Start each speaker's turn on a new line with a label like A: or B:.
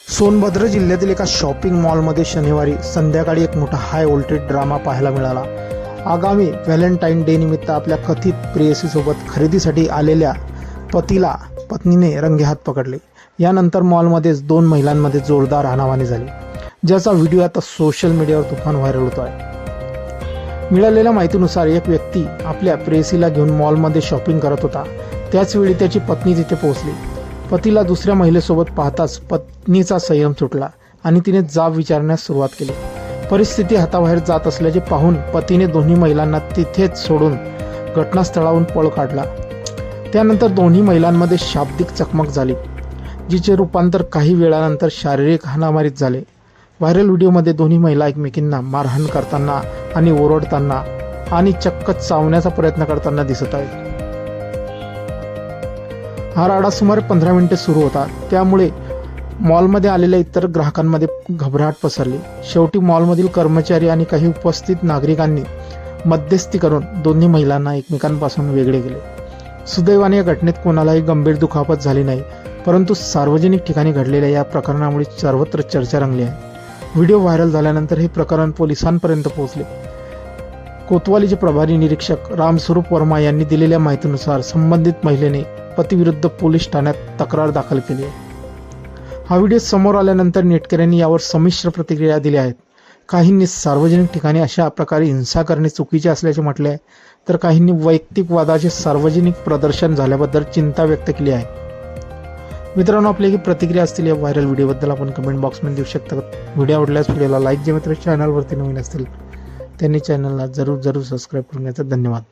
A: सोनभद्र जिल्ह्यातील एका शॉपिंग मॉलमध्ये शनिवारी संध्याकाळी एक मोठा हाय व्होल्टेज ड्रामा पाहायला मिळाला। आगामी व्हॅलेंटाईन डे निमित्त आपल्या कथित प्रेयसीसोबत खरेदीसाठी आलेल्या पतीला पत्नीने रंगेहात पकडले। यानंतर मॉलमध्येच दोन महिलांमध्ये जोरदार हाणामारी झाली, ज्याचा व्हिडिओ आता सोशल मीडियावर तुफान व्हायरल होतो आहे। मिळालेल्या माहितीनुसार एक व्यक्ती आपल्या प्रेयसीला घेऊन मॉलमध्ये शॉपिंग करत होता। त्याचवेळी त्याची पत्नी तिथे पोहोचली। पतीला दुसऱ्या महिलेसोबत पाहताच पत्नीचा संयम सुटला आणि तिने जाब विचारण्यास सुरुवात केली। परिस्थिती हाताबाहेर जात असल्याचे पाहून पतीने दोन्ही महिलांना तिथेच सोडून घटनास्थळावरून पळ काढला। त्यानंतर दोन्ही महिलांमध्ये शाब्दिक चकमक झाली, जिचे रूपांतर काही वेळानंतर शारीरिक हाणामारीत झाले। व्हायरल व्हिडिओमध्ये दोन्ही महिला एकमेकींना मारहाण करताना आणि ओरडताना आणि चक्क चावण्याचा प्रयत्न करताना दिसत आहेत। हा राडा सुमारे 15 मिनिटे सुरू होता, त्यामुळे मॉलमध्ये आलेल्या इतर ग्राहकांमध्ये घबराट पसरली। शेवटी मॉलमधील कर्मचारी आणि काही उपस्थित नागरिकांनी मध्यस्थी करून दोन्ही महिलांना एकमेकांपासून वेगळे केले। सुदैवाने या घटनेत कोणालाही गंभीर दुखापत झाली नाही, परंतु सार्वजनिक ठिकाणी घडलेल्या या प्रकरणामुळे सर्वत्र चर्चा रंगली आहे। व्हिडिओ व्हायरल झाल्यानंतर हे प्रकरण पोलिसांपर्यंत पोहोचले। कोतवालीचे प्रभारी निरीक्षक रामस्वरूप वर्मा यांनी दिलेल्या माहितीनुसार संबंधित महिलेने पतीविरुद्ध पोलीस ठाण्यात तक्रार दाखल केली आहे। हा व्हिडिओ समोर आल्यानंतर नेटकऱ्यांनी यावर संमिश्र प्रतिक्रिया दिल्या आहेत। काहींनी सार्वजनिक ठिकाणी अशा प्रकारे हिंसा करणे चुकीचे असल्याचे म्हटले आहे, तर काहींनी वैयक्तिक वादाचे सार्वजनिक प्रदर्शन झाल्याबद्दल चिंता व्यक्त केली आहे। मित्रांनो, आपली ही प्रतिक्रिया असतील या व्हायरल व्हिडिओबद्दल आपण कमेंट बॉक्समध्ये देऊ शकता। व्हिडिओ आवडल्यास व्हिडिओला लाईक, जे मित्र चॅनलवरती नवीन असतील त्यांनी चॅनलला जरूर सबस्क्राईब करून घ्यायचं। धन्यवाद।